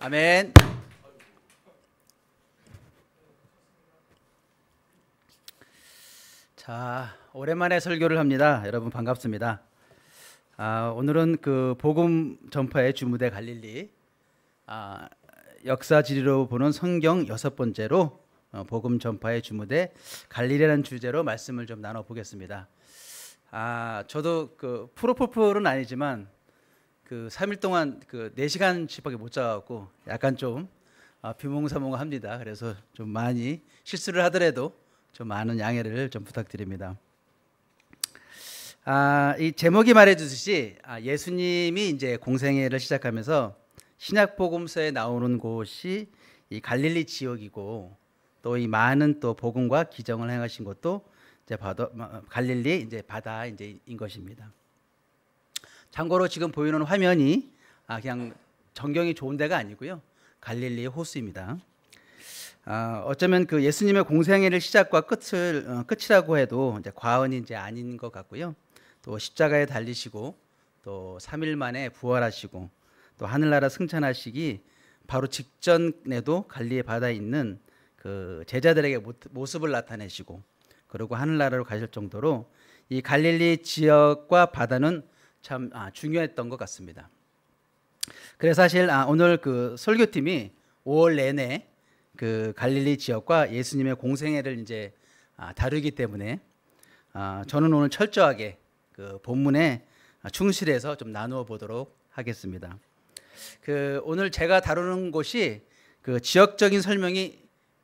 아멘. 자, 오랜만에 설교를 합니다. 여러분 반갑습니다. 오늘은 그 복음 전파의 주무대 갈릴리, 역사 지리로 보는 성경 6번째로 복음 전파의 주무대 갈릴리라는 주제로 말씀을 좀 나눠 보겠습니다. 저도 그 프로포폴은 아니지만 그 3일 동안 그 4시간씩밖에 못 자갖고 약간 좀 비몽사몽합니다. 그래서 좀 많이 실수를 하더라도 좀 많은 양해를 좀 부탁드립니다. 이 제목이 말해주듯이 예수님이 이제 공생애를 시작하면서 신약 복음서에 나오는 곳이 이 갈릴리 지역이고, 또 이 많은 또 복음과 기적을 행하신 곳도 이제 갈릴리 이제 바다 이제인 것입니다. 참고로 지금 보이는 화면이 그냥 전경이 좋은 데가 아니고요, 갈릴리 호수입니다. 어쩌면 그 예수님의 공생애를 시작과 끝이라고 해도 이제 과언이 이제 아닌 것 같고요. 또 십자가에 달리시고 또 3일 만에 부활하시고 또 하늘나라 승천하시기 바로 직전에도 갈릴리 바다에 있는 그 제자들에게 모습을 나타내시고, 그리고 하늘나라로 가실 정도로 이 갈릴리 지역과 바다는 참 중요했던 것 같습니다. 그래서 사실 오늘 그 설교팀이 5월 내내 그 갈릴리 지역과 예수님의 공생애를 이제 다루기 때문에 저는 오늘 철저하게 그 본문에 충실해서 좀 나누어 보도록 하겠습니다. 그 오늘 제가 다루는 곳이 그 지역적인 설명이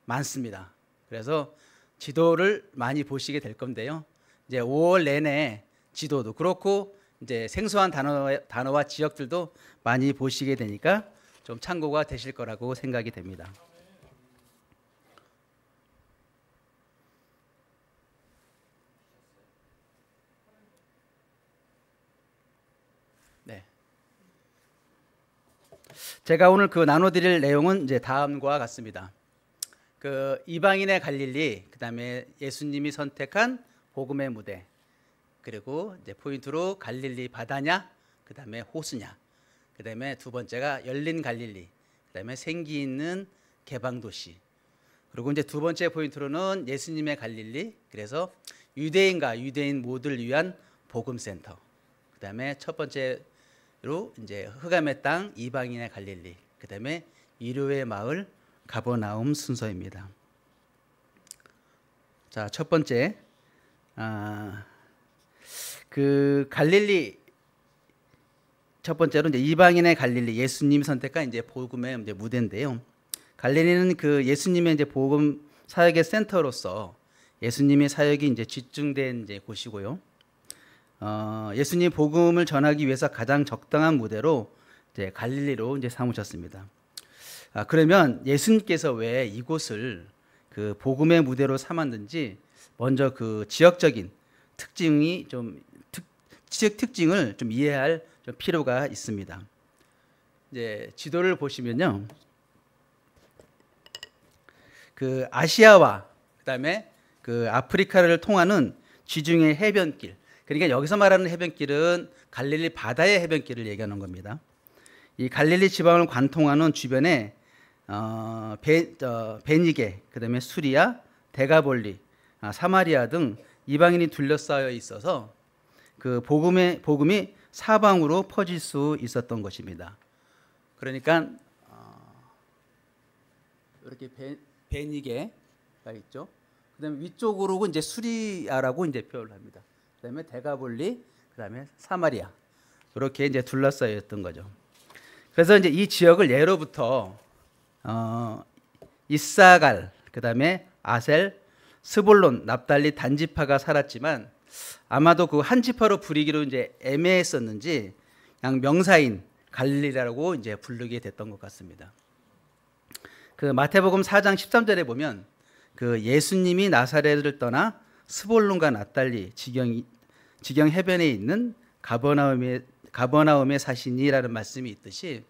많습니다. 그래서 지도를 많이 보시게 될 건데요. 이제 5월 내내 지도도 그렇고 이제 생소한 단어와 지역들도 많이 보시게 되니까 좀 참고가 되실 거라고 생각이 됩니다. 네. 제가 오늘 그 나눠드릴 내용은 이제 다음과 같습니다. 그 이방인의 갈릴리, 그다음에 예수님이 선택한 복음의 무대, 그리고 이제 포인트로 갈릴리 바다냐, 그다음에 호수냐, 그다음에 두 번째가 열린 갈릴리, 그다음에 생기 있는 개방 도시, 그리고 이제 두 번째 포인트로는 예수님의 갈릴리, 그래서 유대인과 유대인 모두를 위한 복음 센터, 그다음에 첫 번째로 이제 흑암의 땅 이방인의 갈릴리, 그다음에 위로의 마을 가버나움 순서입니다. 자, 첫 번째, 그 갈릴리, 첫 번째로 이제 이방인의 갈릴리, 예수님이 선택한 이제 복음의 이제 무대인데요. 갈릴리는 그 예수님의 이제 복음 사역의 센터로서 예수님의 사역이 이제 집중된 이제 곳이고요. 예수님 복음을 전하기 위해서 가장 적당한 무대로 이제 갈릴리로 이제 삼으셨습니다. 그러면 예수님께서 왜 이곳을 그 복음의 무대로 삼았는지 먼저 그 지역적인 특징이 좀 지역 특징을 좀 이해할 좀 필요가 있습니다. 이제 지도를 보시면요, 그 아시아와 그다음에 그 아프리카를 통하는 지중해 해변길, 그러니까 여기서 말하는 해변길은 갈릴리 바다의 해변길을 얘기하는 겁니다. 이 갈릴리 지방을 관통하는 주변에 베니게, 그다음에 수리아, 데가볼리, 사마리아 등 이방인이 둘러싸여 있어서 그 복음이 사방으로 퍼질 수 있었던 것입니다. 그러니까 이렇게 베니게가 있죠. 그다음에 위쪽으로 이제 수리아라고 이제 표현을 합니다. 그다음에 데가볼리, 그다음에 사마리아, 이렇게 이제 둘러싸여 있던 거죠. 그래서 이제 이 지역을 예로부터 이사갈, 그다음에 아셀, 스볼론, 납달리 단지파가 살았지만 아마도 그 한 지파로 부르기로 이제 애매했었는지 그냥 명사인 갈릴리라고 이제 부르게 됐던 것 같습니다. 그 마태복음 4장 13절에 보면 그 예수님이 나사렛을 떠나 스볼론과 납달리 지경 해변에 있는 가버나움에 사시니라는 말씀이 있듯이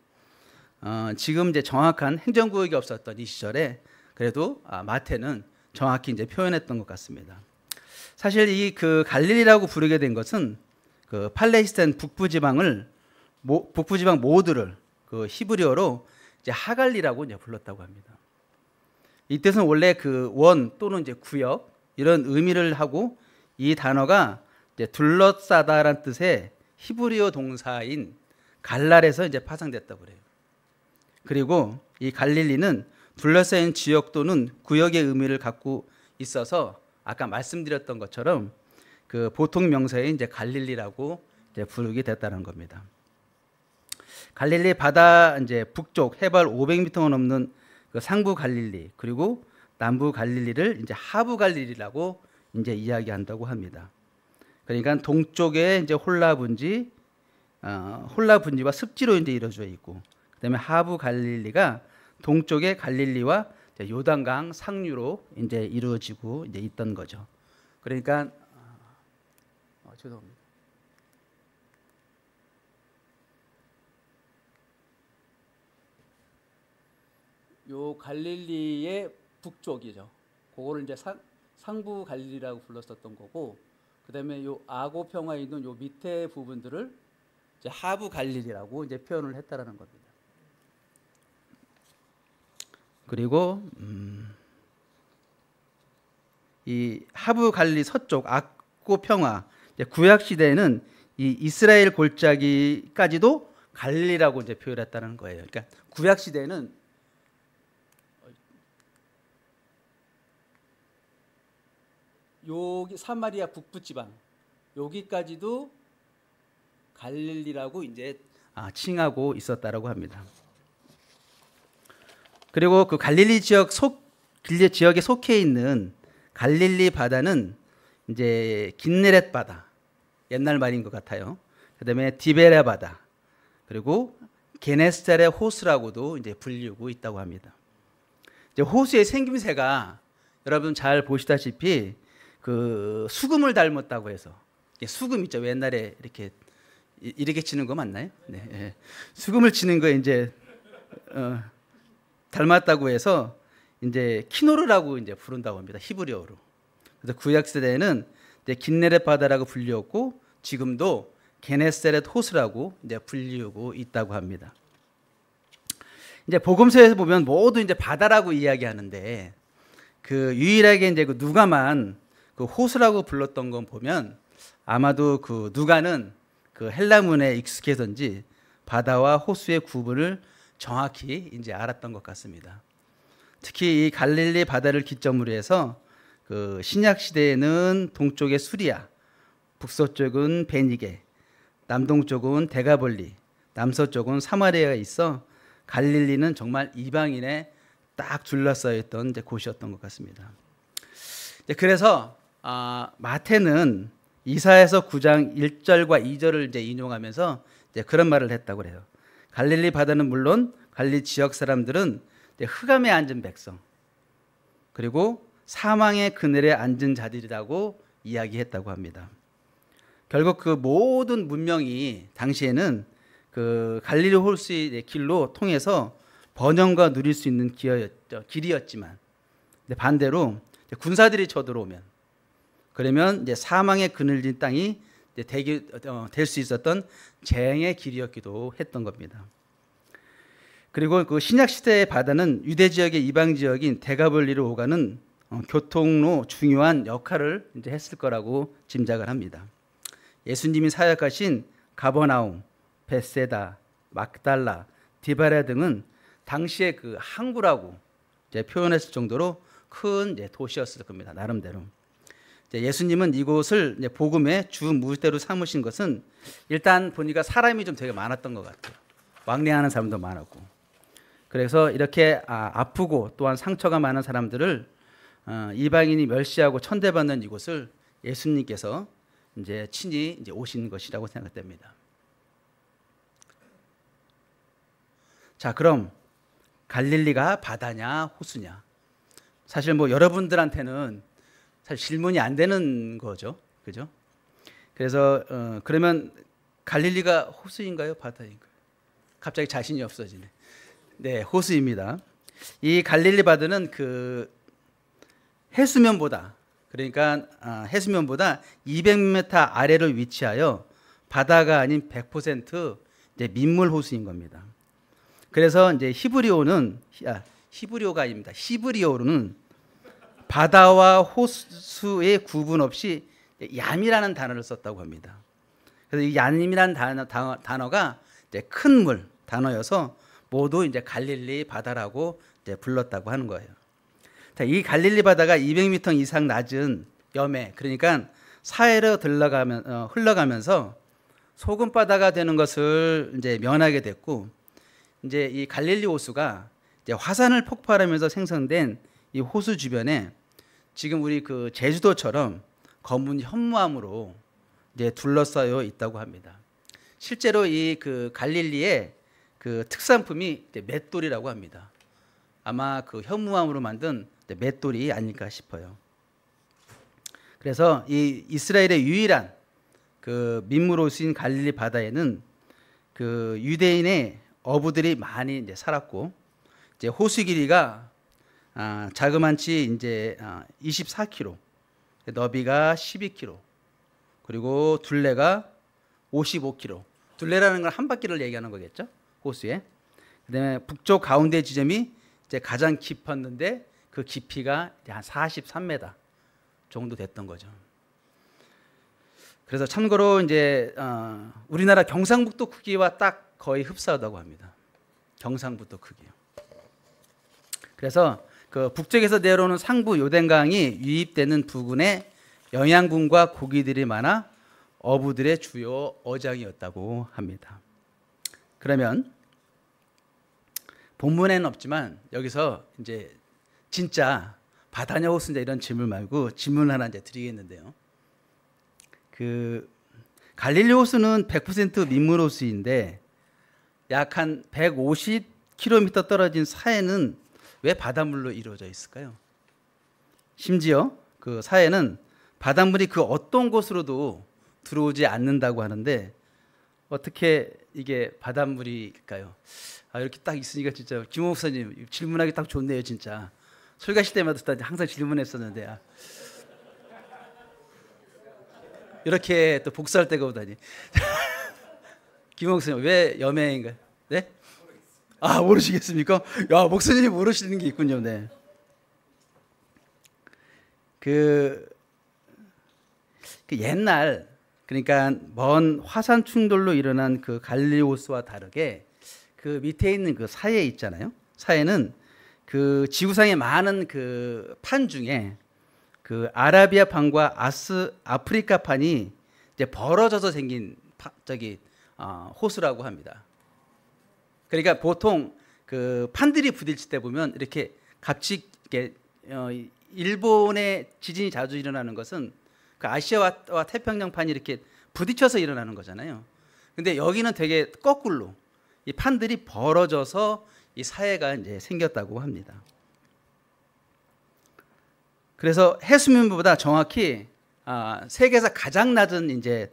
지금 이제 정확한 행정구역이 없었던 이 시절에 그래도 마태는 정확히 이제 표현했던 것 같습니다. 사실 이 그 갈릴리라고 부르게 된 것은 그 팔레스타인 북부 지방 모두를 그 히브리어로 이제 하갈리라고 이제 불렀다고 합니다. 이 뜻은 원래 그 원 또는 이제 구역 이런 의미를 하고 이 단어가 이제 둘러싸다라는 뜻의 히브리어 동사인 갈랄에서 이제 파생됐다고 그래요. 그리고 이 갈릴리는 둘러싸인 지역 또는 구역의 의미를 갖고 있어서 아까 말씀드렸던 것처럼 그 보통 명사에 이제 갈릴리라고 이제 부르게 됐다는 겁니다. 갈릴리 바다 이제 북쪽 해발 500m가 넘는 그 상부 갈릴리 그리고 남부 갈릴리를 이제 하부 갈릴리라고 이제 이야기한다고 합니다. 그러니까 동쪽에 이제 홀라 분지와 습지로 이제 이루어져 있고, 그다음에 하부 갈릴리가 동쪽의 갈릴리와 요단강 상류로 이제 이루어지고 이제 있던 거죠. 그러니까 죄송합니다. 요 갈릴리의 북쪽이죠. 그거를 이제 상부 갈릴리라고 불렀었던 거고, 그다음에 요 아고 평화에 있는 요 밑에 부분들을 이제 하부 갈릴리라고 이제 표현을 했다라는 겁니다. 그리고 이 하부 갈릴리 서쪽 아고 평화 구약 시대에는 이 이스라엘 골짜기까지도 갈릴리라고 이제 표현했다는 거예요. 그러니까 구약 시대에는 여기 사마리아 북부 지방 여기까지도 갈릴리라고 이제 칭하고 있었다라고 합니다. 그리고 그 갈릴리 지역에 속해 있는 갈릴리 바다는 이제 긴네렛 바다, 옛날 말인 것 같아요. 그다음에 디베레 바다, 그리고 게네사렛 호수라고도 이제 불리고 있다고 합니다. 이제 호수의 생김새가 여러분 잘 보시다시피 그 수금을 닮았다고 해서, 수금 있죠. 옛날에 이렇게 치는 거 맞나요? 네, 예. 수금을 치는 거 이제 닮았다고 해서 이제 키노르라고 이제 부른다고 합니다. 히브리어로. 그래서 구약 시대에는 이제 긴네렛 바다라고 불리었고 지금도 게네사렛 호수라고 이제 불리우고 있다고 합니다. 이제 복음서에서 보면 모두 이제 바다라고 이야기하는데 그 유일하게 이제 그 누가만 그 호수라고 불렀던 건 보면 아마도 그 누가는 그 헬라문에 익숙해서인지 바다와 호수의 구분을 정확히 이제 알았던 것 같습니다. 특히 이 갈릴리 바다를 기점으로 해서 그 신약 시대에는 동쪽에 수리아, 북서쪽은 베니게, 남동쪽은 데가볼리, 남서쪽은 사마리아가 있어 갈릴리는 정말 이방인에 딱 둘러싸여 있던 이제 곳이었던 것 같습니다. 그래서 마태는 이사야서 9장 1절과 2절을 이제 인용하면서 이제 그런 말을 했다고 그래요. 갈릴리 바다는 물론 갈릴리 지역 사람들은 흑암에 앉은 백성, 그리고 사망의 그늘에 앉은 자들이라고 이야기했다고 합니다. 결국 그 모든 문명이 당시에는 그 갈릴리 호수의 길로 통해서 번영과 누릴 수 있는 길이었지만 반대로 군사들이 쳐들어오면, 그러면 이제 사망의 그늘진 땅이 될 수 있었던 재앙의 길이었기도 했던 겁니다. 그리고 그 신약 시대의 바다는 유대 지역의 이방 지역인 데가볼리로 오가는 교통로 중요한 역할을 이제 했을 거라고 짐작을 합니다. 예수님이 사역하신 가버나움, 벳세다, 막달라, 디바라 등은 당시에 그 항구라고 이제 표현했을 정도로 큰 도시였을 겁니다. 나름대로. 예수님은 이곳을 복음의 주 무대로 삼으신 것은 일단 보니까 사람이 좀 되게 많았던 것 같아요. 왕래하는 사람도 많았고. 그래서 이렇게 아프고 또한 상처가 많은 사람들을 이방인이 멸시하고 천대받는 이곳을 예수님께서 이제 친히 이제 오신 것이라고 생각됩니다. 자, 그럼 갈릴리가 바다냐 호수냐? 사실 뭐 여러분들한테는 사실 질문이 안 되는 거죠, 그죠? 그래서 그러면 갈릴리가 호수인가요, 바다인가요? 갑자기 자신이 없어지네. 네, 호수입니다. 이 갈릴리 바다는 그 해수면보다, 그러니까 해수면보다 200m 아래로 위치하여 바다가 아닌 100% 이제 민물 호수인 겁니다. 그래서 이제 히브리어가 아닙니다. 히브리어로는 바다와 호수의 구분 없이 얌이라는 단어를 썼다고 합니다. 그래서 이 얌이라는 단어가 이제 큰 물 단어여서 모두 이제 갈릴리 바다라고 이제 불렀다고 하는 거예요. 자, 이 갈릴리 바다가 200m 이상 낮은 염해, 그러니까 사해로 흘러가면서 소금 바다가 되는 것을 이제 면하게 됐고, 이제 이 갈릴리 호수가 이제 화산을 폭발하면서 생성된 이 호수 주변에 지금 우리 그 제주도처럼 검은 현무암으로 이제 둘러싸여 있다고 합니다. 실제로 이 그 갈릴리의 그 특산품이 이제 맷돌이라고 합니다. 아마 그 현무암으로 만든 맷돌이 아닐까 싶어요. 그래서 이 이스라엘의 유일한 그 민물 호수인 갈릴리 바다에는 그 유대인의 어부들이 많이 이제 살았고, 이제 호수 길이가 자그만치 이제 24km, 너비가 12km, 그리고 둘레가 55km. 둘레라는 건 한 바퀴를 얘기하는 거겠죠, 호수에. 그다음에 북쪽 가운데 지점이 이제 가장 깊었는데 그 깊이가 한 43m 정도 됐던 거죠. 그래서 참고로 이제 우리나라 경상북도 크기와 딱 거의 흡사하다고 합니다. 경상북도 크기요. 그래서 그 북쪽에서 내려오는 상부 요단강이 유입되는 부근에 영양분과 고기들이 많아 어부들의 주요 어장이었다고 합니다. 그러면 본문에는 없지만 여기서 이제 진짜 바다냐 호수냐 이런 질문 말고 질문 하나 이제 드리겠는데요. 그 갈릴리 호수는 100% 민물 호수인데 약 한 150km 떨어진 사해는 왜 바닷물로 이루어져 있을까요? 심지어 그 사해는 바닷물이 그 어떤 곳으로도 들어오지 않는다고 하는데 어떻게 이게 바닷물일까요? 이렇게 딱 있으니까 진짜 김 목사님 질문하기 딱 좋네요. 진짜 술 가실 때마다 항상 질문했었는데 이렇게 또 복수할 때가 오다니. 김 목사님 왜 염해인가요? 네? 모르시겠습니까? 야, 목사님이 모르시는 게 있군요. 네. 그 옛날, 그러니까 먼 화산 충돌로 일어난 그 갈릴리 호수와 다르게 그 밑에 있는 그 사해 있잖아요. 사해는 그 지구상의 많은 그 판 중에 그 아라비아 판과 아프리카 판이 이제 벌어져서 생긴 호수라고 합니다. 그러니까 보통 그 판들이 부딪힐 때 보면 이렇게 갑자기 일본의 지진이 자주 일어나는 것은 그 아시아와 태평양판이 이렇게 부딪혀서 일어나는 거잖아요. 근데 여기는 되게 거꾸로 이 판들이 벌어져서 이 사해가 이제 생겼다고 합니다. 그래서 해수면보다 정확히 세계에서 가장 낮은 이제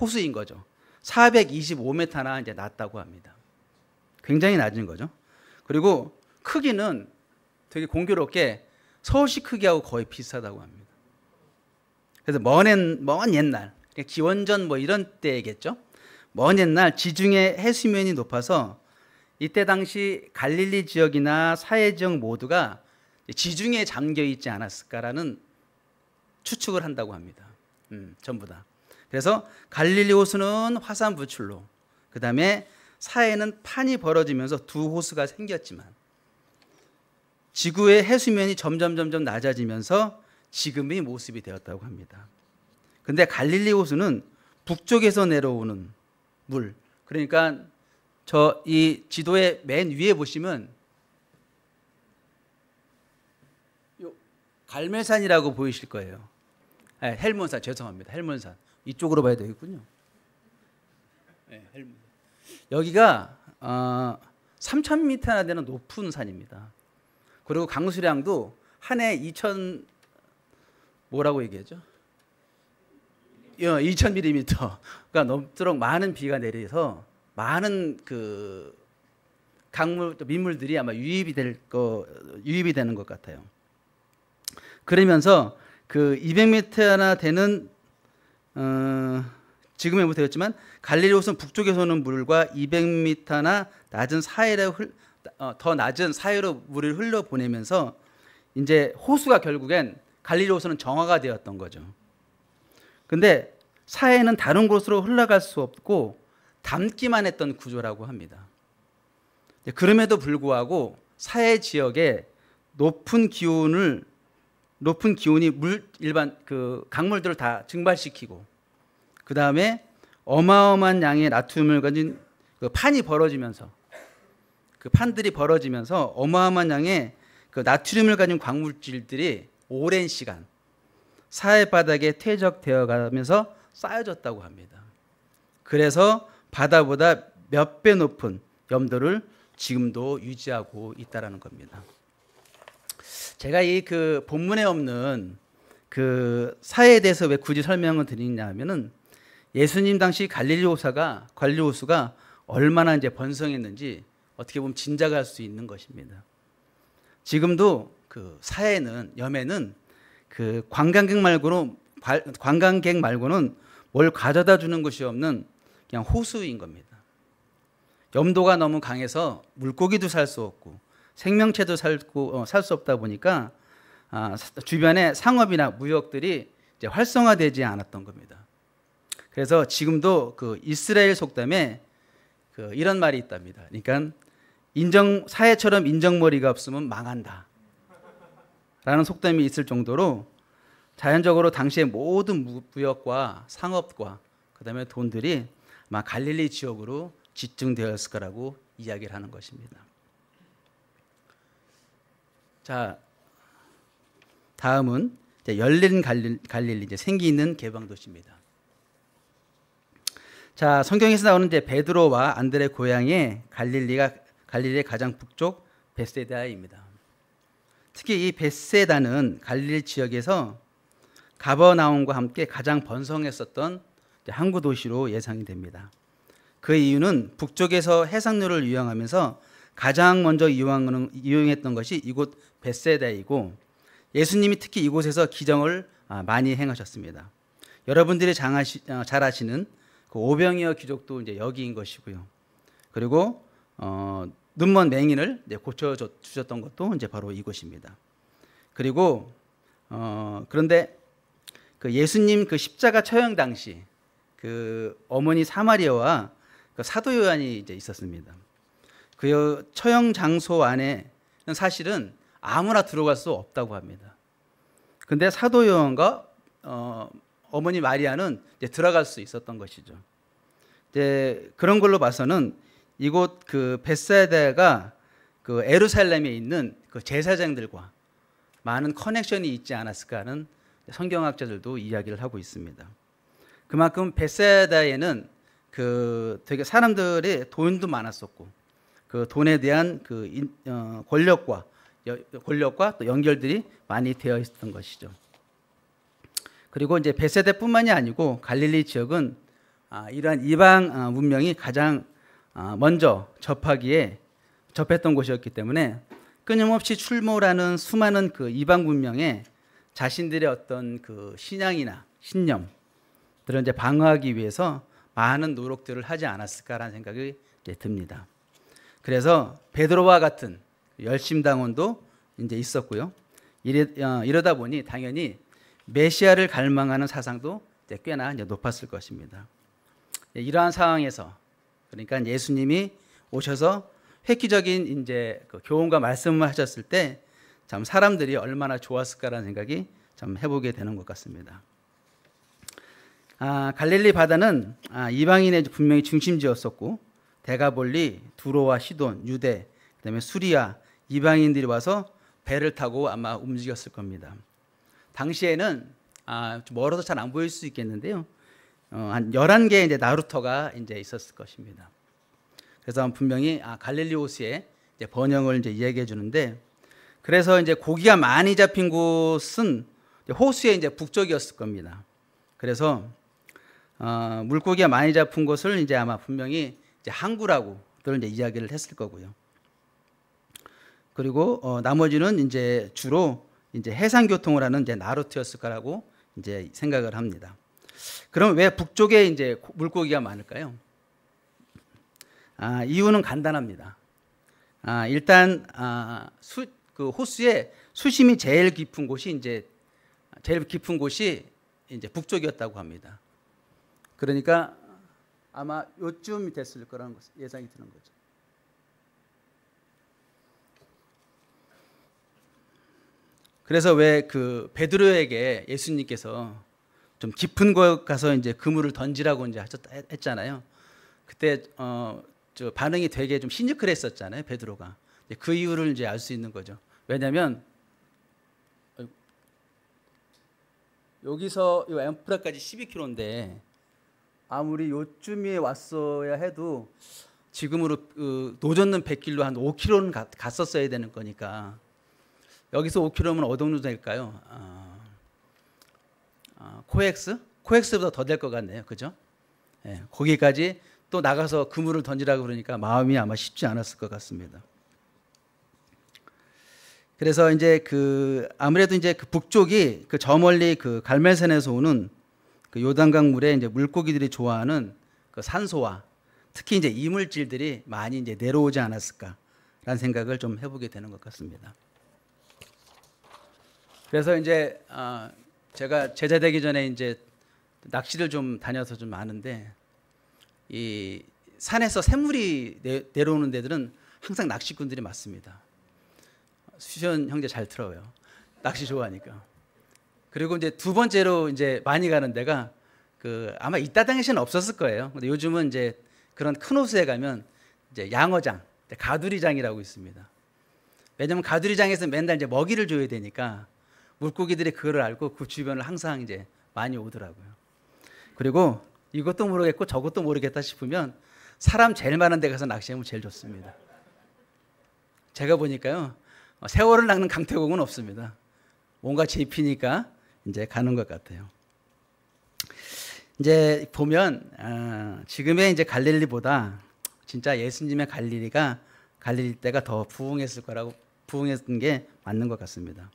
호수인 거죠. 425m나 이제 낮다고 합니다. 굉장히 낮은 거죠. 그리고 크기는 되게 공교롭게 서울시 크기하고 거의 비슷하다고 합니다. 그래서 먼 옛날, 기원전 뭐 이런 때겠죠. 먼 옛날 지중해 해수면이 높아서 이때 당시 갈릴리 지역이나 사해 지역 모두가 지중해에 잠겨 있지 않았을까라는 추측을 한다고 합니다. 전부 다. 그래서 갈릴리 호수는 화산 부출로, 그 다음에 사해는 판이 벌어지면서 두 호수가 생겼지만 지구의 해수면이 점점 낮아지면서 지금의 모습이 되었다고 합니다. 근데 갈릴리 호수는 북쪽에서 내려오는 물, 그러니까 이 지도의 맨 위에 보시면 갈멜산이라고 보이실 거예요. 헬몬산, 죄송합니다. 헬몬산. 이쪽으로 봐야 되겠군요. 네, 헬몬산. 여기가 3,000m나 되는 높은 산입니다. 그리고 강수량도 한 해 뭐라고 얘기하죠? 2,000mm가 넘도록 많은 비가 내려서 많은 그 민물들이 아마 유입이 되는 것 같아요. 그러면서 그 200m나 되는 지금의 못하겠지만 갈릴리 호수는 북쪽에서는 물과 200m나 낮은 사해로 더 낮은 사해로 물을 흘러 보내면서 이제 호수가 결국엔 갈릴리 호수는 정화가 되었던 거죠. 근데 사해는 다른 곳으로 흘러갈 수 없고 담기만 했던 구조라고 합니다. 그럼에도 불구하고 사해 지역에 높은 기온이 일반 그 강물들을 다 증발시키고 그 다음에 어마어마한 양의 나트륨을 가진 그 판이 벌어지면서 그 판들이 벌어지면서 어마어마한 양의 그 나트륨을 가진 광물질들이 오랜 시간 사해 바닥에 퇴적되어 가면서 쌓여졌다고 합니다. 그래서 바다보다 몇 배 높은 염도를 지금도 유지하고 있다라는 겁니다. 제가 이 그 본문에 없는 그 사해에 대해서 왜 굳이 설명을 드리냐 하면은 예수님 당시 갈릴리 호수가 얼마나 이제 번성했는지 어떻게 보면 짐작할 수 있는 것입니다. 지금도 그 사해는 염에는 그 관광객 말고는 뭘 가져다 주는 것이 없는 그냥 호수인 겁니다. 염도가 너무 강해서 물고기도 살 수 없고 생명체도 살 수 없다 보니까 주변에 상업이나 무역들이 이제 활성화되지 않았던 겁니다. 그래서 지금도 그 이스라엘 속담에 그 이런 말이 있답니다. 그러니까 사해처럼 인정머리가 없으면 망한다 라는 속담이 있을 정도로 자연적으로 당시의 모든 무역과 상업과 그 다음에 돈들이 아마 갈릴리 지역으로 집중되었을 거라고 이야기를 하는 것입니다. 자, 다음은 이제 열린 갈릴리 이제 생기 있는 개방 도시입니다. 자, 성경에서 나오는 이제 베드로와 안드레 고향의 갈릴리의 가장 북쪽 벳세다입니다. 특히 이 벳세다는 갈릴리 지역에서 가버나움과 함께 가장 번성했었던 항구 도시로 예상이 됩니다. 그 이유는 북쪽에서 해상로를 이용하면서 가장 먼저 이용했던 것이 이곳 벳세다이고 예수님이 특히 이곳에서 기적을 많이 행하셨습니다. 여러분들이 잘 아시는 그 오병이어 기적도 이제 여기인 것이고요. 그리고 눈먼 맹인을 고쳐 주셨던 것도 이제 바로 이곳입니다. 그리고 그런데 그 예수님 그 십자가 처형 당시 그 어머니 사마리아와 그 사도 요한이 이제 있었습니다. 그 처형 장소 안에 사실은 아무나 들어갈 수 없다고 합니다. 근데 사도 요한과 어머니 마리아는 이제 들어갈 수 있었던 것이죠. 이제 그런 걸로 봐서는 이곳 그 벳사이다가 그 예루살렘에 있는 그 제사장들과 많은 커넥션이 있지 않았을까 하는 성경학자들도 이야기를 하고 있습니다. 그만큼 벳사이다에는 그 되게 사람들의 돈도 많았었고 그 돈에 대한 그 권력과 또 연결들이 많이 되어 있었던 것이죠. 그리고 이제 벳세다뿐만이 아니고 갈릴리 지역은 이러한 이방 문명이 가장 먼저 접했던 곳이었기 때문에 끊임없이 출몰하는 수많은 그 이방 문명에 자신들의 어떤 그 신앙이나 신념들을 이제 방어하기 위해서 많은 노력들을 하지 않았을까라는 생각이 이제 듭니다. 그래서 베드로와 같은 열심당원도 이제 있었고요. 이러다 보니 당연히 메시아를 갈망하는 사상도 이제 꽤나 이제 높았을 것입니다. 이러한 상황에서 그러니까 예수님이 오셔서 획기적인 이제 그 교훈과 말씀을 하셨을 때 참 사람들이 얼마나 좋았을까라는 생각이 참 해보게 되는 것 같습니다. 갈릴리 바다는 이방인의 분명히 중심지였었고 데가볼리, 두로와 시돈, 유대, 그다음에 수리아 이방인들이 와서 배를 타고 아마 움직였을 겁니다. 당시에는 좀 멀어서 잘 안 보일 수 있겠는데요. 한 11개의 이제 나루터가 이제 있었을 것입니다. 그래서 분명히 갈릴리 호수의 이제 번영을 이제 이야기해 주는데 그래서 이제 고기가 많이 잡힌 곳은 호수의 이제 북쪽이었을 겁니다. 그래서 물고기가 많이 잡힌 곳을 이제 아마 분명히 이제 항구라고들 이제 이야기를 했을 거고요. 그리고 나머지는 이제 주로 이제 해상 교통을 하는 이제 나루트였을 거라고 이제 생각을 합니다. 그럼 왜 북쪽에 이제 물고기가 많을까요? 이유는 간단합니다. 일단 그 호수의 수심이 제일 깊은 곳이 이제 북쪽이었다고 합니다. 그러니까 아마 요쯤이 됐을 거라는 예상이 드는 거죠. 그래서 왜 그 베드로에게 예수님께서 좀 깊은 곳 가서 이제 그물을 던지라고 이제 했잖아요. 그때 저 반응이 되게 좀 시니컬했었잖아요, 베드로가. 그 이유를 이제 알 수 있는 거죠. 왜냐하면 여기서 이 엠프라까지 12km인데 아무리 요쯤에 왔어야 해도 지금으로 노젓는 100길로 한 5km는 갔었어야 되는 거니까 여기서 5km면 어느 정도 될까요? 코엑스보다 더 될 것 같네요, 그죠? 예, 거기까지 또 나가서 그물을 던지라고 그러니까 마음이 아마 쉽지 않았을 것 같습니다. 그래서 이제 아무래도 이제 그 북쪽이 저 멀리 그 갈멜산에서 오는 그 요단강 물에 이제 물고기들이 좋아하는 그 산소와 특히 이제 이물질들이 많이 이제 내려오지 않았을까라는 생각을 좀 해보게 되는 것 같습니다. 그래서 이제 제가 제자 되기 전에 이제 낚시를 좀 다녀서 좀 아는데 이 산에서 샘물이 내려오는 데들은 항상 낚시꾼들이 많습니다. 수현 형제 잘 들어요. 낚시 좋아하니까. 그리고 이제 두 번째로 이제 많이 가는 데가 아마 이따 당시에는 없었을 거예요. 근데 요즘은 이제 그런 큰 호수에 가면 이제 양어장, 가두리장이라고 있습니다. 왜냐하면 가두리장에서 맨날 이제 먹이를 줘야 되니까 물고기들이 그걸 알고 그 주변을 항상 이제 많이 오더라고요. 그리고 이것도 모르겠고 저것도 모르겠다 싶으면 사람 제일 많은 데 가서 낚시하면 제일 좋습니다. 제가 보니까요, 세월을 낚는 강태공은 없습니다. 뭔가 재피니까 이제 가는 것 같아요. 이제 보면 지금의 이제 갈릴리보다 진짜 예수님의 갈릴리 때가 더 부흥했던 게 맞는 것 같습니다.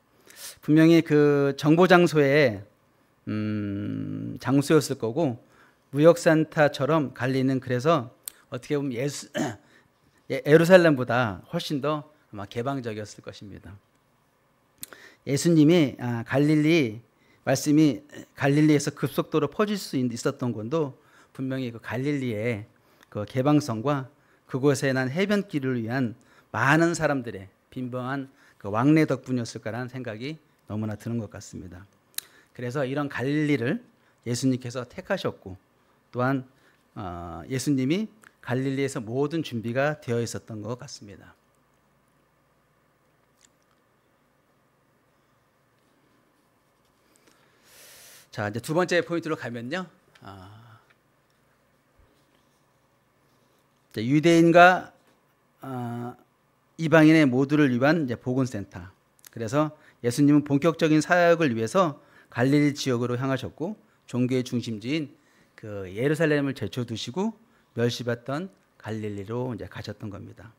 분명히 그 정보 장소에 장소였을 거고 무역산타처럼 갈릴리는 그래서 어떻게 보면 예루살렘보다 훨씬 더 아마 개방적이었을 것입니다. 예수님이 갈릴리 말씀이 갈릴리에서 급속도로 퍼질 수 있었던 건도 분명히 그 갈릴리의 그 개방성과 그곳에 난 해변길을 위한 많은 사람들의 빈번한 그 왕래 덕분이었을 거라는 생각이 너무나 드는 것 같습니다. 그래서 이런 갈릴리를 예수님께서 택하셨고 또한 예수님이 갈릴리에서 모든 준비가 되어 있었던 것 같습니다. 자, 이제 두 번째 포인트로 가면요. 유대인과 이방인의 모두를 위한 이제 복음센터. 그래서 예수님은 본격적인 사역을 위해서 갈릴리 지역으로 향하셨고 종교의 중심지인 그 예루살렘을 제쳐두시고 멸시받던 갈릴리로 이제 가셨던 겁니다.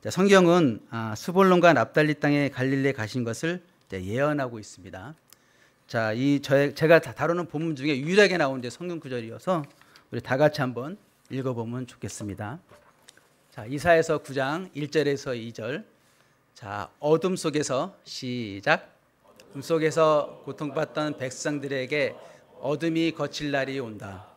자, 성경은 스볼론과 납달리 땅의 갈릴리에 가신 것을 이제 예언하고 있습니다. 자, 제가 다루는 본문 중에 유일하게 나온 이제 성경 구절이어서 우리 다 같이 한번 읽어보면 좋겠습니다. 자, 이사야서 9장 1절에서 2절. 자, 어둠 속에서 시작. 어둠 속에서 고통받던 백성들에게 어둠이 거칠 날이 온다.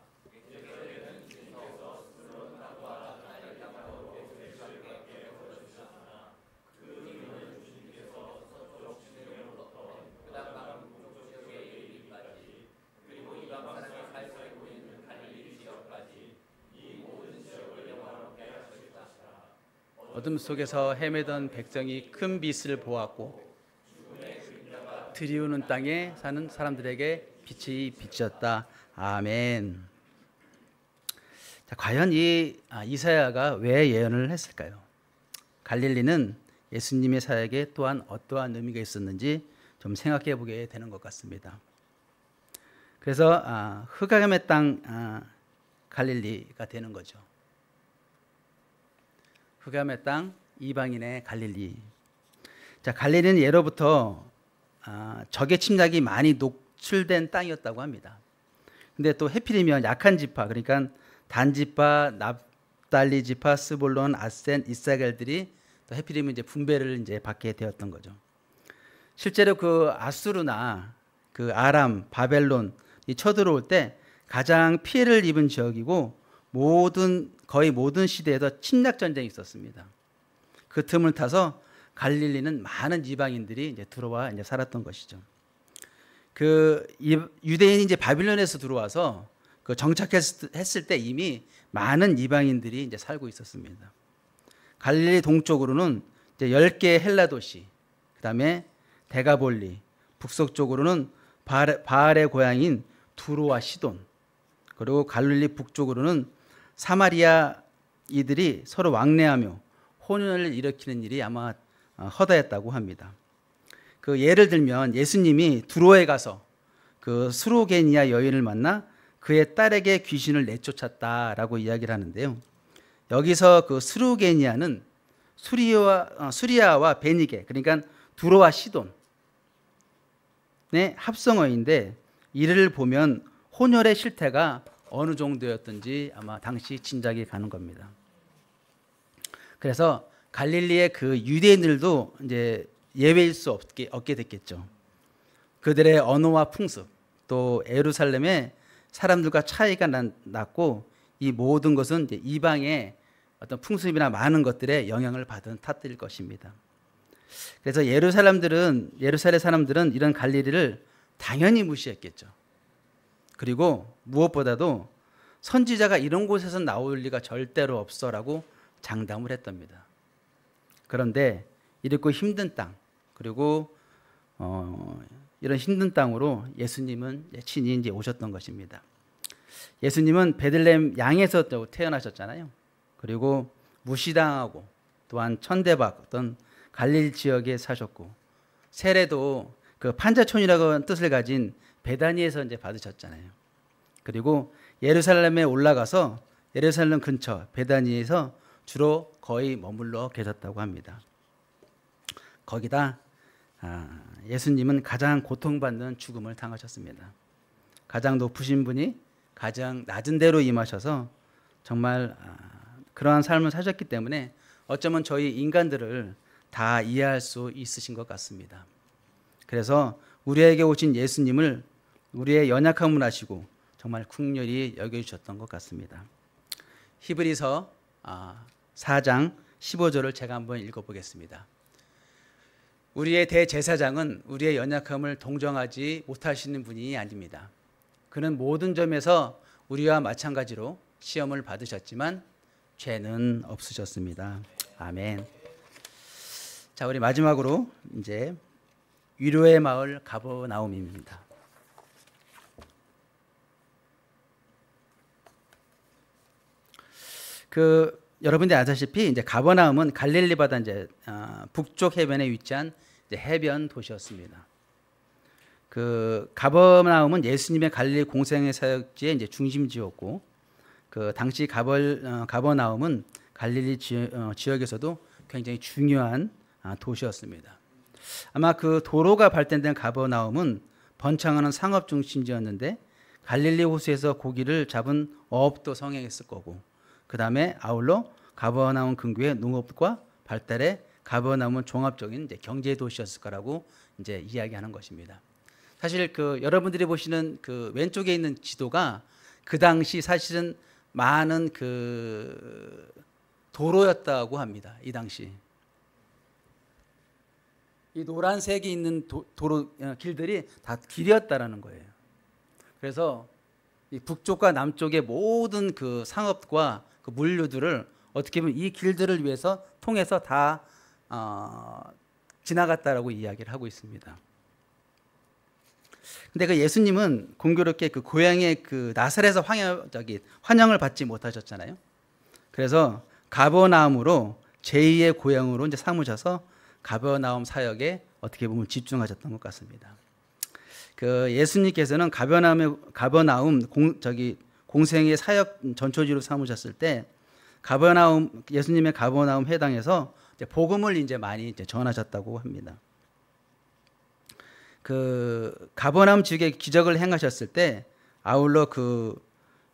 어둠 속에서 헤매던 백성이 큰 빛을 보았고 드리우는 땅에 사는 사람들에게 빛이 비쳤다. 아멘. 자, 과연 이 이사야가 왜 예언을 했을까요? 갈릴리는 예수님의 사역에 또한 어떠한 의미가 있었는지 좀 생각해 보게 되는 것 같습니다. 그래서 흑암의 땅 갈릴리가 되는 거죠. 흑암의 땅 이방인의 갈릴리. 자, 갈릴리는 예로부터 적의 침략이 많이 노출된 땅이었다고 합니다. 근데 또 해필이면 약한 지파, 그러니까 단 지파, 납달리 지파, 스볼론, 아센, 이사겔들이 또 해필이면 이제 분배를 이제 받게 되었던 거죠. 실제로 그 아수르나 그 아람, 바벨론 이 쳐들어올 때 가장 피해를 입은 지역이고 거의 모든 시대에서 침략 전쟁이 있었습니다. 그 틈을 타서 갈릴리는 많은 이방인들이 이제 들어와 이제 살았던 것이죠. 그 유대인이 이제 바빌론에서 들어와서 그 정착했을 때 이미 많은 이방인들이 이제 살고 있었습니다. 갈릴리 동쪽으로는 이제 10개의 헬라 도시, 그다음에 데가볼리, 북서쪽으로는 바알의 고향인 두로와 시돈, 그리고 갈릴리 북쪽으로는 사마리아 이들이 서로 왕래하며 혼연을 일으키는 일이 아마 허다했다고 합니다. 그 예를 들면 예수님이 두로에 가서 그 스루게니아 여인을 만나 그의 딸에게 귀신을 내쫓았다라고 이야기를 하는데요. 여기서 그 스루게니아는 수리아와 베니게, 그러니까 두로와 시돈의 합성어인데 이를 보면 혼혈의 실태가 어느 정도였던지 아마 당시 짐작이 가는 겁니다. 그래서 갈릴리의 그 유대인들도 이제 예외일 수 없게 됐겠죠. 그들의 언어와 풍습, 또 예루살렘의 사람들과 차이가 났고 이 모든 것은 이제 이방의 어떤 풍습이나 많은 것들의 영향을 받은 탓들일 것입니다. 그래서 예루살렘 사람들은 이런 갈릴리를 당연히 무시했겠죠. 그리고 무엇보다도 선지자가 이런 곳에서 나올 리가 절대로 없어라고 장담을 했답니다. 그런데 이렇고 힘든 땅, 그리고 이런 힘든 땅으로 예수님은 친히 이제 오셨던 것입니다. 예수님은 베들레헴 양에서 태어나셨잖아요. 그리고 무시당하고 또한 천대받던 갈릴리 지역에 사셨고 세례도 그 판자촌이라고 하는 뜻을 가진 베다니에서 이제 받으셨잖아요. 그리고 예루살렘에 올라가서 예루살렘 근처 베다니에서 주로 거의 머물러 계셨다고 합니다. 거기다 예수님은 가장 고통받는 죽음을 당하셨습니다. 가장 높으신 분이 가장 낮은 데로 임하셔서 정말 그러한 삶을 사셨기 때문에 어쩌면 저희 인간들을 다 이해할 수 있으신 것 같습니다. 그래서 우리에게 오신 예수님을 우리의 연약함을 아시고 정말 긍휼히 여겨주셨던 것 같습니다. 히브리서 4장 15절을 제가 한번 읽어보겠습니다. 우리의 대제사장은 우리의 연약함을 동정하지 못하시는 분이 아닙니다. 그는 모든 점에서 우리와 마찬가지로 시험을 받으셨지만 죄는 없으셨습니다. 아멘. 자, 우리 마지막으로 이제 위로의 마을 가버나움입니다. 여러분들이 아시다시피 이제 가버나움은 갈릴리 바다 이제 북쪽 해변에 위치한 이제 해변 도시였습니다. 그 가버나움은 예수님의 갈릴리 공생의 사역지의 이제 중심지였고, 그 당시 가버나움은 갈릴리 지역에서도 굉장히 중요한 도시였습니다. 아마 그 도로가 발달된 가버나움은 번창하는 상업 중심지였는데 갈릴리 호수에서 고기를 잡은 어업도 성행했을 거고, 그 다음에 아울러 가버나움 근교의 농업과 발달에 가버나움은 종합적인 이제 경제 도시였을 거라고 이제 이야기하는 것입니다. 사실 그 여러분들이 보시는 그 왼쪽에 있는 지도가 그 당시 사실은 많은 그 도로였다고 합니다. 이 당시 이 노란색이 있는 도로 길들이 다 길이었다라는 거예요. 그래서 이 북쪽과 남쪽의 모든 그 상업과 그 물류들을 어떻게 보면 이 길들을 위해서 통해서 다 지나갔다라고 이야기를 하고 있습니다. 근데 그 예수님은 공교롭게 그 고향의 그 나사렛에서 환영을 받지 못하셨잖아요. 그래서 가버나움으로 제2의 고향으로 이제 삼으셔서 가버나움 사역에 어떻게 보면 집중하셨던 것 같습니다. 그 예수님께서는 가버나움 공생의 사역 전초지로 삼으셨을 때 예수님의 가버나움 회당에서 이제 복음을 이제 많이 이제 전하셨다고 합니다. 그 가버나움 지역에 기적을 행하셨을 때 아울러 그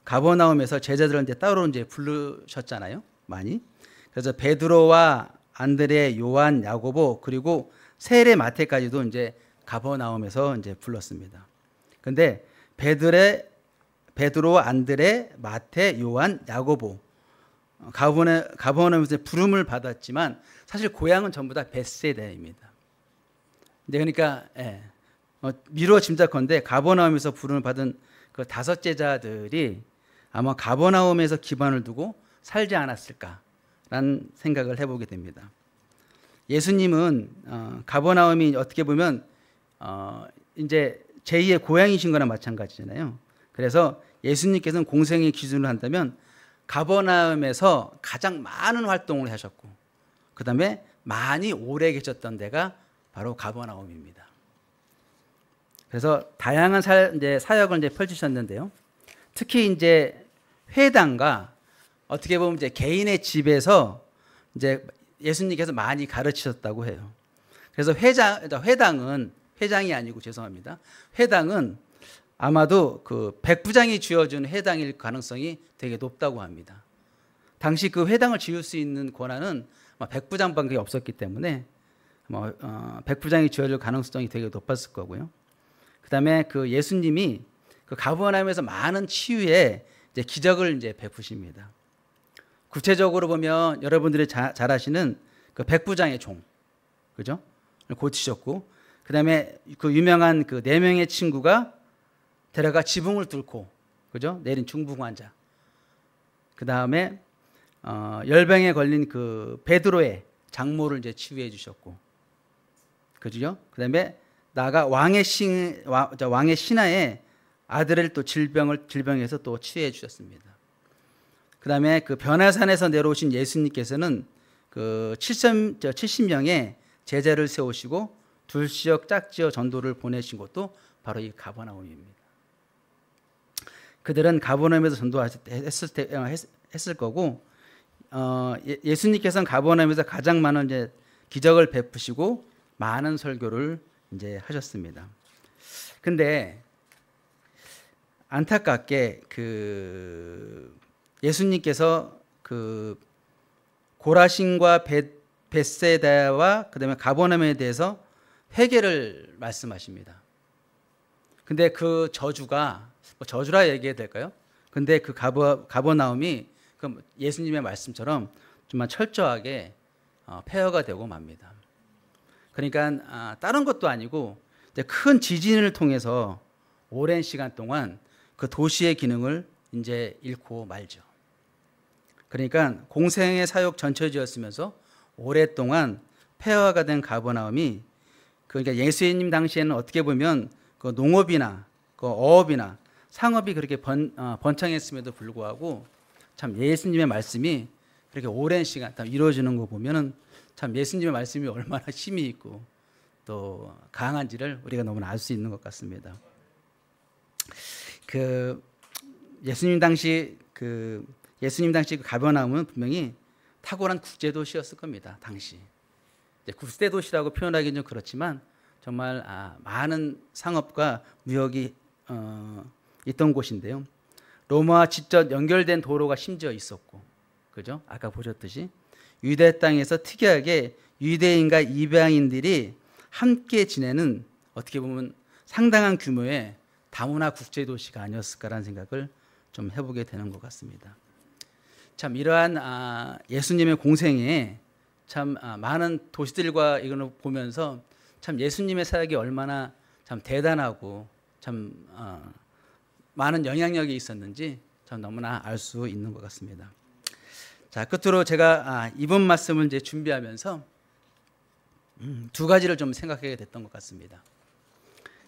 가버나움에서 제자들을 이제 따로 이제 부르셨잖아요. 많이. 그래서 베드로와 안드레, 요한, 야고보 그리고 세례 마태까지도 이제 가버나움에서 이제 불렀습니다. 근데 베드로, 안드레, 마태, 요한, 야고보 가버나움에서 부름을 받았지만 사실 고향은 전부 다 벳세다입니다. 그러니까 미루어 짐작컨대 가버나움에서 부름을 받은 그 5 제자들이 아마 가버나움에서 기반을 두고 살지 않았을까라는 생각을 해보게 됩니다. 예수님은 가버나움이 어떻게 보면 이제 제2의 고향이신 거나 마찬가지잖아요. 그래서 예수님께서는 공생의 기준으로 한다면 가버나움에서 가장 많은 활동을 하셨고 그 다음에 많이 오래 계셨던 데가 바로 가버나움입니다. 그래서 다양한 이제 사역을 이제 펼치셨는데요. 특히 이제 회당과 어떻게 보면 이제 개인의 집에서 이제 예수님께서 많이 가르치셨다고 해요. 그래서 회당이 아니고 죄송합니다. 회당은 아마도 그 백부장이 쥐어준 회당일 가능성이 되게 높다고 합니다. 당시 그 회당을 지을 수 있는 권한은 백부장밖에 없었기 때문에 백부장이 쥐어줄 가능성이 되게 높았을 거고요. 그다음에 그 예수님이 그 가버나움에서 많은 치유의 이제 기적을 이제 베푸십니다. 구체적으로 보면 여러분들이 잘 아시는 그 백부장의 종, 그죠? 고치셨고, 그다음에 그 유명한 그 4명의 친구가 데려가 지붕을 뚫고, 그죠? 내린 중풍 환자. 그다음에 열병에 걸린 그 베드로의 장모를 이제 치유해 주셨고, 그죠? 그다음에 나가 왕의 신하의 아들을 또 질병에서 또 치유해 주셨습니다. 그다음에 그 변화산에서 내려오신 예수님께서는 그 70명의 제자를 세우시고 둘씩 짝지어 전도를 보내신 곳도 바로 이 가버나움입니다. 그들은 가버나움에서 전도했을 거고 예수님께서는 가버나움에서 가장 많은 이제 기적을 베푸시고 많은 설교를 이제 하셨습니다. 근데 안타깝게 그 예수님께서 그 고라신과 벳세다와 그다음에 가버나움에 대해서 회개를 말씀하십니다. 근데 그 저주가 저주라 얘기해야 될까요? 근데 그 가버나움이 그 예수님의 말씀처럼 정말 철저하게 폐허가 되고 맙니다. 그러니까 다른 것도 아니고 이제 큰 지진을 통해서 오랜 시간 동안 그 도시의 기능을 이제 잃고 말죠. 그러니까 공생의 사역 전처지였으면서 오랫동안 폐허가 된 가버나움이 그러니까 예수님 당시에는 어떻게 보면 그 농업이나 그 어업이나 상업이 그렇게 번창했음에도 불구하고 참 예수님의 말씀이 그렇게 오랜 시간 이루어지는 거 보면은 참 예수님의 말씀이 얼마나 힘이 있고 또 강한지를 우리가 너무나 알 수 있는 것 같습니다. 그 예수님 당시 그 가버나움은 분명히 탁월한 국제 도시였을 겁니다. 당시 국제 도시라고 표현하기는 좀 그렇지만 정말 많은 상업과 무역이 있던 곳인데요. 로마와 직접 연결된 도로가 심지어 있었고, 그죠? 아까 보셨듯이 유대 땅에서 특이하게 유대인과 이방인들이 함께 지내는 어떻게 보면 상당한 규모의 다문화 국제 도시가 아니었을까라는 생각을 좀 해보게 되는 것 같습니다. 참 이러한 예수님의 공생에 참 많은 도시들과 이걸 보면서 참 예수님의 사역이 얼마나 참 대단하고 참 많은 영향력이 있었는지 참 너무나 알 수 있는 것 같습니다. 자, 끝으로 제가 이번 말씀을 이제 준비하면서 2가지를 좀 생각하게 됐던 것 같습니다.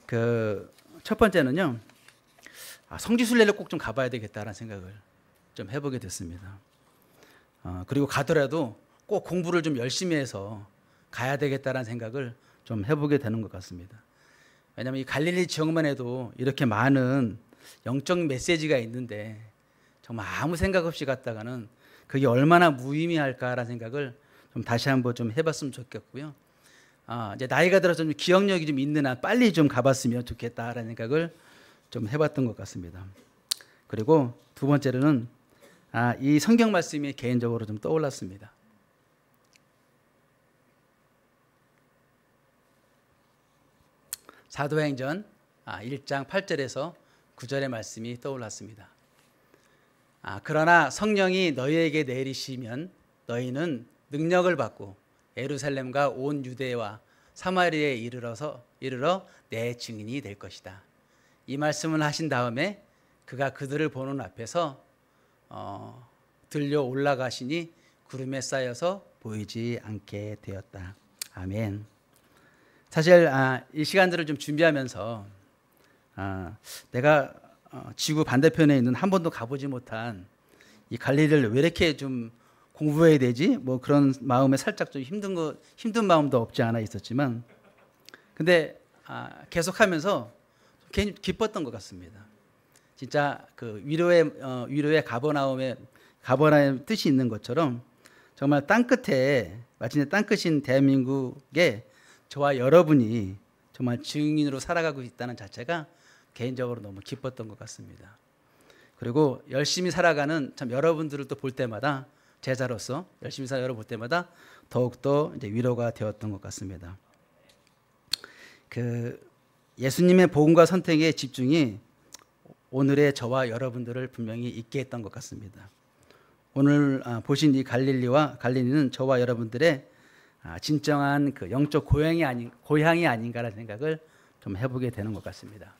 그 첫 번째는요, 성지순례를 꼭 좀 가봐야 되겠다라는 생각을 좀 해보게 됐습니다. 그리고 가더라도 꼭 공부를 좀 열심히 해서 가야 되겠다라는 생각을 좀 해보게 되는 것 같습니다. 왜냐하면 이 갈릴리 지역만 해도 이렇게 많은 영적 메시지가 있는데 정말 아무 생각 없이 갔다가는 그게 얼마나 무의미할까라는 생각을 좀 다시 한번 좀 해봤으면 좋겠고요. 이제 나이가 들어서 좀 기억력이 좀 있는 한 빨리 좀 가봤으면 좋겠다라는 생각을 좀 해봤던 것 같습니다. 그리고 두 번째로는 이 성경 말씀이 개인적으로 좀 떠올랐습니다. 사도행전 1장 8절에서 9절의 말씀이 떠올랐습니다. 그러나 성령이 너희에게 내리시면 너희는 능력을 받고 예루살렘과 온 유대와 사마리아에 이르러 내 증인이 될 것이다. 이 말씀을 하신 다음에 그가 그들을 보는 앞에서 들려 올라가시니 구름에 쌓여서 보이지 않게 되었다. 아멘. 사실 이 시간들을 좀 준비하면서 내가 지구 반대편에 있는 한 번도 가보지 못한 이 갈릴리를 왜 이렇게 좀 공부해야 되지? 뭐 그런 마음에 살짝 좀 힘든 마음도 없지 않아 있었지만, 근데 계속하면서 기뻤던 것 같습니다. 진짜 그 위로의 가버나움의 뜻이 있는 것처럼 정말 마침내 땅끝인 대한민국에 저와 여러분이 정말 증인으로 살아가고 있다는 자체가 개인적으로 너무 기뻤던 것 같습니다. 그리고 열심히 살아가는 참 여러분들을 또 볼 때마다, 제자로서 열심히 살아 여러분 볼 때마다 더욱더 이제 위로가 되었던 것 같습니다. 그 예수님의 복음과 선택의 집중이 오늘의 저와 여러분들을 분명히 있게 했던 것 같습니다. 오늘 보신 이 갈릴리는 저와 여러분들의 진정한 그 영적 고향이 아닌가라는 생각을 좀 해보게 되는 것 같습니다.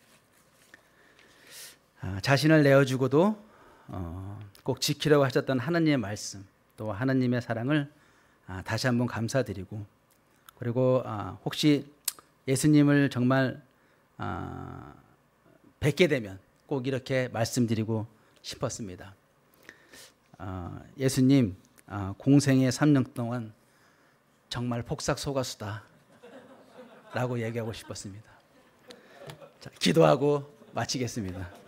자신을 내어주고도 꼭 지키려고 하셨던 하나님의 말씀, 또 하나님의 사랑을 다시 한번 감사드리고, 그리고 혹시 예수님을 정말 뵙게 되면 꼭 이렇게 말씀드리고 싶었습니다. 예수님, 공생의 3년 동안 정말 폭삭 속았수다 라고 얘기하고 싶었습니다. 자, 기도하고 마치겠습니다.